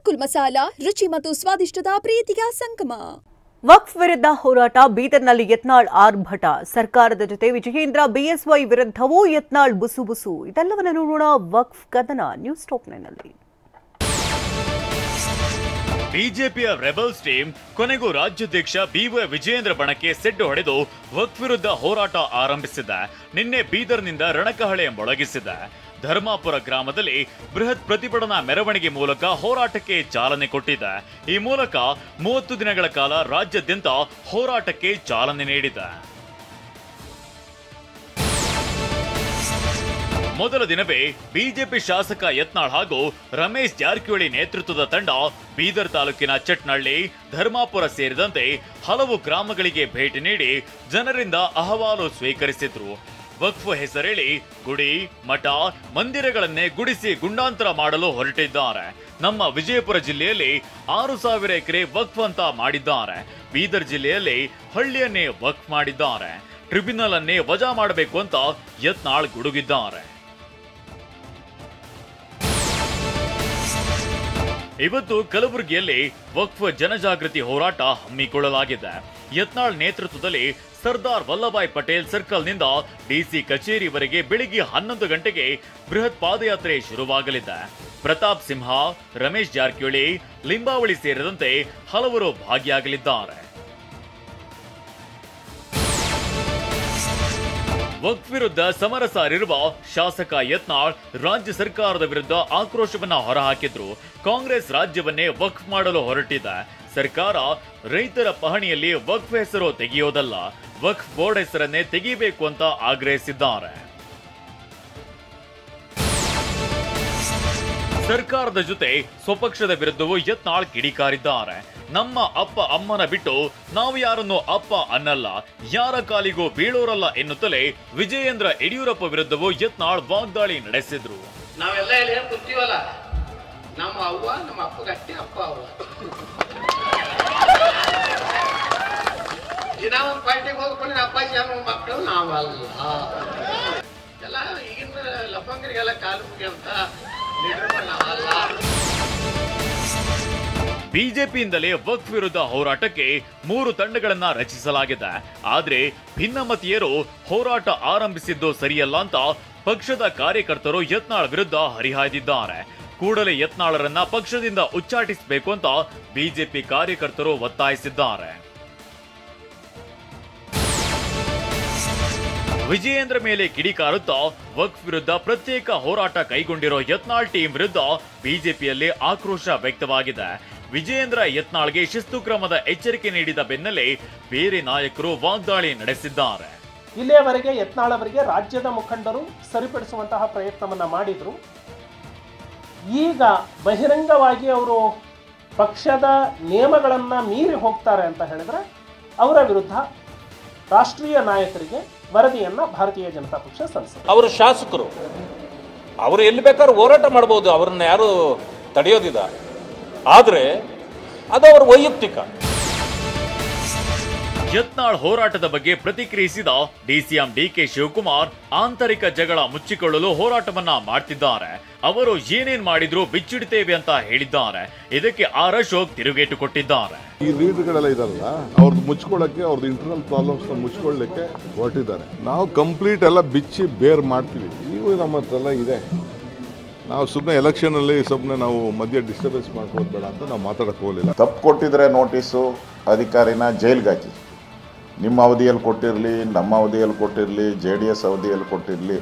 ಗೋಕುಲ್ ಮಸಾಲಾ ರುಚಿ ಮತ್ತು ಸ್ವಾದಿಷ್ಟದ ಪ್ರೀತಿಯ ಸಂಗಮ. ವಕ್ಫ್ ವಿರುದ್ಧ ಹೋರಾಟ ಬೀದರ್ನಲ್ಲಿ ಯತ್ನಾಳ್ ಆರ್ಭಟ. ಸರ್ಕಾರದ ಜೊತೆ ವಿಜಯೇಂದ್ರ ಬಿಎಸ್ವೈ ವಿರುದ್ಧವೂ ಯತ್ನಾಳ್ ಬುಸುಬುಸು. ಇದೆಲ್ಲವನ್ನ ನೋಡೋಣ ವಕ್ಫ್ ಕದನ ನ್ಯೂಸ್ ಟಾಪ್ 9 ನಲ್ಲಿ. ಬಿಜೆಪಿಯ ರೆಬಲ್ಸ್ ಟೀಮ್ ಕೊನೆಗೂ ರಾಜ್ಯಾಧ್ಯಕ್ಷ ಬಿವೈ ವಿಜಯೇಂದ್ರ ಬಣಕ್ಕೆ ಸೆಡ್ಡು ಹೊಡೆದು ವಕ್ಫ್ ವಿರುದ್ಧ ಹೋರಾಟ ಆರಂಭಿಸಿದೆ. ನಿನ್ನೆ ಬೀದರ್ನಿಂದ ರಣಕಹಳೆ ಮೊಳಗಿಸಿದೆ. ಧರ್ಮಾಪುರ ಗ್ರಾಮದಲ್ಲಿ ಬೃಹತ್ ಪ್ರತಿಭಟನಾ ಮೆರವಣಿಗೆ ಮೂಲಕ ಹೋರಾಟಕ್ಕೆ ಚಾಲನೆ ಕೊಟ್ಟಿದೆ. ಈ ಮೂಲಕ 30 ದಿನಗಳ ಕಾಲ ರಾಜ್ಯಾದ್ಯಂತ ಹೋರಾಟಕ್ಕೆ ಚಾಲನೆ ನೀಡಿದೆ. ಮೊದಲ ದಿನವೇ ಬಿಜೆಪಿ ಶಾಸಕ ಯತ್ನಾಳ್ ಹಾಗೂ ರಮೇಶ್ ಜಾರಕಿಹೊಳಿ ನೇತೃತ್ವದ ತಂಡ ಬೀದರ್ ತಾಲೂಕಿನ ಚಟ್ನಳ್ಳಿ, ಧರ್ಮಾಪುರ ಸೇರಿದಂತೆ ಹಲವು ಗ್ರಾಮಗಳಿಗೆ ಭೇಟಿ ನೀಡಿ ಜನರಿಂದ ಅಹವಾಲು ಸ್ವೀಕರಿಸಿದ್ರು. ವಕ್ಫ್ ಹೆಸರೇಳಿ ಗುಡಿ, ಮಠ, ಮಂದಿರಗಳನ್ನೇ ಗುಡಿಸಿ ಗುಂಡಾಂತರ ಮಾಡಲು ಹೊರಟಿದ್ದಾರೆ. ನಮ್ಮ ವಿಜಯಪುರ ಜಿಲ್ಲೆಯಲ್ಲಿ 6,000 ಎಕರೆ ವಕ್ಫ್ ಅಂತ ಮಾಡಿದ್ದಾರೆ. ಬೀದರ್ ಜಿಲ್ಲೆಯಲ್ಲಿ ಹಳ್ಳಿಯನ್ನೇ ವಕ್ಫ್ ಮಾಡಿದ್ದಾರೆ. ಟ್ರಿಬ್ಯುನಲ್ ಅನ್ನೇ ವಜಾ ಮಾಡಬೇಕು ಅಂತ ಯತ್ನಾಳ್ ಗುಡುಗಿದ್ದಾರೆ. ಇವತ್ತು ಕಲಬುರಗಿಯಲ್ಲಿ ವಕ್ಫ್ ಜನಜಾಗೃತಿ ಹೋರಾಟ ಹಮ್ಮಿಕೊಳ್ಳಲಾಗಿದೆ. ಯತ್ನಾಳ್ ನೇತೃತ್ವದಲ್ಲಿ ಸರ್ದಾರ್ ವಲ್ಲಭಾಯ್ ಪಟೇಲ್ ಸರ್ಕಲ್ನಿಂದ ಡಿಸಿ ಕಚೇರಿವರೆಗೆ ಬೆಳಿಗ್ಗೆ 11 ಗಂಟೆಗೆ ಬೃಹತ್ ಪಾದಯಾತ್ರೆ ಶುರುವಾಗಲಿದೆ. ಪ್ರತಾಪ್ ಸಿಂಹ, ರಮೇಶ್ ಜಾರಕಿಹೊಳಿ, ಲಿಂಬಾವಳಿ ಸೇರಿದಂತೆ ಹಲವರು ಭಾಗಿಯಾಗಲಿದ್ದಾರೆ. ವಕ್ಫ್ ವಿರುದ್ಧ ಸಮರ ಸಾರಿರುವ ಶಾಸಕ ಯತ್ನಾಳ್ ರಾಜ್ಯ ಸರ್ಕಾರದ ವಿರುದ್ಧ ಆಕ್ರೋಶವನ್ನ ಹೊರಹಾಕಿದ್ರು. ಕಾಂಗ್ರೆಸ್ ರಾಜ್ಯವನ್ನೇ ವಕ್ಫ್ ಮಾಡಲು ಹೊರಟಿದೆ. ಸರ್ಕಾರ ರೈತರ ಪಹಣಿಯಲ್ಲಿ ವಕ್ಫ್ ಹೆಸರು ತೆಗೆಯೋದಲ್ಲ, ವಕ್ಫ್ ಬೋರ್ಡ್ ಹೆಸರನ್ನೇ ತೆಗೆಯಬೇಕು ಅಂತ ಆಗ್ರಹಿಸಿದ್ದಾರೆ. ಸರ್ಕಾರದ ಜೊತೆ ಸ್ವಪಕ್ಷದ ವಿರುದ್ಧವೂ ಯತ್ನಾಳ್ ಕಿಡಿಕಾರಿದ್ದಾರೆ. ನಮ್ಮ ಅಪ್ಪ ಅಮ್ಮನ ಬಿಟ್ಟು ನಾವು ಯಾರನ್ನು ಅಪ್ಪ ಅನ್ನಲ್ಲ, ಯಾರ ಕಾಲಿಗೂ ಬೀಳೋರಲ್ಲ ಎನ್ನುತ್ತಲೇ ವಿಜಯೇಂದ್ರ ಯಡಿಯೂರಪ್ಪ ವಿರುದ್ಧವೂ ಯತ್ನಾಳ್ ವಾಗ್ದಾಳಿ ನಡೆಸಿದ್ರು. ನಾವೆಲ್ಲ ಇಲ್ಲಿ ಕೂತೀವಲ್ಲ, ನಮ್ಮ ಅವ್ವ ನಮ್ಮ ಅಪ್ಪಗಷ್ಟೇ ಅಪ್ಪ ಅವ್ವ. ದಿನ ಒಂದು ಪಾರ್ಟಿಗೆ ಹೋಗ್ಕೊಂಡು ಅಪ್ಪಾಜಿ ಅನ್ನೋ ಮಕ್ಕಳು ನಾವಲ್ಲ. ಎಲ್ಲ ಈಗಿನ ಲಫಂಗರಿಗೆಲ್ಲ ಕಾಲು ಮುಗಿಯಂತ ನಾವಲ್ಲ. ಬಿಜೆಪಿಯಿಂದಲೇ ವಕ್ಫ್ ವಿರುದ್ಧ ಹೋರಾಟಕ್ಕೆ 3 ತಂಡಗಳನ್ನ ರಚಿಸಲಾಗಿದೆ. ಆದ್ರೆ ಭಿನ್ನಮತೀಯರು ಹೋರಾಟ ಆರಂಭಿಸಿದ್ದು ಸರಿಯಲ್ಲ ಅಂತ ಪಕ್ಷದ ಕಾರ್ಯಕರ್ತರು ಯತ್ನಾಳ್ ವಿರುದ್ಧ ಹರಿಹಾಯ್ದಿದ್ದಾರೆ. ಕೂಡಲೇ ಯತ್ನಾಳರನ್ನ ಪಕ್ಷದಿಂದ ಉಚ್ಚಾಟಿಸಬೇಕು ಅಂತ ಬಿಜೆಪಿ ಕಾರ್ಯಕರ್ತರು ಒತ್ತಾಯಿಸಿದ್ದಾರೆ. ವಿಜಯೇಂದ್ರ ಮೇಲೆ ಕಿಡಿಕಾರುತ್ತಾ ವಕ್ಫ್ ವಿರುದ್ಧ ಪ್ರತ್ಯೇಕ ಹೋರಾಟ ಕೈಗೊಂಡಿರೋ ಯತ್ನಾಳ್ ಟೀಮ್ ವಿರುದ್ಧ ಬಿಜೆಪಿಯಲ್ಲಿ ಆಕ್ರೋಶ ವ್ಯಕ್ತವಾಗಿದೆ. ವಿಜಯೇಂದ್ರ ಯತ್ನಾಳ್ಗೆ ಶಿಸ್ತು ಕ್ರಮದ ಎಚ್ಚರಿಕೆ ನೀಡಿದ ಬೆನ್ನಲ್ಲೇ ಬೇರೆ ನಾಯಕರು ವಾಗ್ದಾಳಿ ನಡೆಸಿದ್ದಾರೆ. ಇಲ್ಲಿಯವರೆಗೆ ಯತ್ನಾಳ್ ಅವರಿಗೆ ರಾಜ್ಯದ ಮುಖಂಡರು ಸರಿಪಡಿಸುವಂತಹ ಪ್ರಯತ್ನವನ್ನ ಮಾಡಿದ್ರು. ಈಗ ಬಹಿರಂಗವಾಗಿ ಅವರು ಪಕ್ಷದ ನಿಯಮಗಳನ್ನ ಮೀರಿ ಹೋಗ್ತಾರೆ ಅಂತ ಹೇಳಿದ್ರೆ ಅವರ ವಿರುದ್ಧ ರಾಷ್ಟ್ರೀಯ ನಾಯಕರಿಗೆ ವರದಿಯನ್ನ ಭಾರತೀಯ ಜನತಾ ಪಕ್ಷ ಸಲ್ಲಿಸಿದೆ. ಅವರು ಶಾಸಕರು, ಅವರು ಎಲ್ಲಿ ಬೇಕಾದ್ರೂ ಹೋರಾಟ ಮಾಡಬಹುದು, ಅವರನ್ನ ಯಾರು ತಡೆಯೋದಿಲ್ಲ. ಆದ್ರೆ ಅದು ಅವರ ವೈಯಕ್ತಿಕ. ಯತ್ನಾಳ್ ಹೋರಾಟದ ಬಗ್ಗೆ ಪ್ರತಿಕ್ರಿಯಿಸಿದ ಡಿಸಿಎಂ ಡಿಕೆ ಶಿವಕುಮಾರ್, ಆಂತರಿಕ ಜಗಳ ಮುಚ್ಚಿಕೊಳ್ಳಲು ಹೋರಾಟವನ್ನ ಮಾಡ್ತಿದ್ದಾರೆ. ಅವರು ಏನೇನ್ ಮಾಡಿದ್ರು ಬಿಚ್ಚಿಡ್ತೇವೆ ಅಂತ ಹೇಳಿದ್ದಾರೆ. ಇದಕ್ಕೆ ಆರ್ ಅಶೋಕ್ ತಿರುಗೇಟು ಕೊಟ್ಟಿದ್ದಾರೆ. ಈ ಲೀಡರ್ಗಳೆಲ್ಲ ಇದಲ್ಲ, ಅವ್ರದ್ದು ಮುಚ್ಕೊಳ್ಳಕ್ಕೆ, ಅವ್ರದ್ದು ಇಂಟರ್ನಲ್ ಪ್ರಾಬ್ಲಮ್ಸ್ ಮುಚ್ಕೊಳ್ಳಕ್ಕೆ ಹೊರಟಿದ್ದಾರೆ. ನಾವು ಕಂಪ್ಲೀಟ್ ಎಲ್ಲ ಬಿಚ್ಚಿ ಬೇರ್ ಮಾಡ್ತೀವಿ. ಈಗ ನಮ್ಮ ಹತ್ರ ಎಲ್ಲ ಇದೆ. ನಾವು ಸುಮ್ಮನೆ ಎಲೆಕ್ಷನ್ ಅಲ್ಲಿ ಸುಮ್ಮನೆ ನಾವು ಮಧ್ಯೆ ಡಿಸ್ಟರ್ಬೆನ್ಸ್ ಮಾಡ್ಕೋದು ಬೇಡ ಅಂತ ನಾವು ಮಾತಾಡಕ್ಕೆ ಹೋಗಲಿಲ್ಲ. ತಪ್ಪು ಕೊಟ್ಟಿದ್ರೆ ನೋಟಿಸು ಅಧಿಕಾರಿನ ಜೈಲ್ಗೆ ಹಾಕಿ. ನಿಮ್ಮ ಅವಧಿಯಲ್ಲಿ ಕೊಟ್ಟಿರಲಿ, ನಮ್ಮ ಅವಧಿಯಲ್ಲಿ ಕೊಟ್ಟಿರಲಿ, JDS ಅವಧಿಯಲ್ಲಿ ಕೊಟ್ಟಿರಲಿ,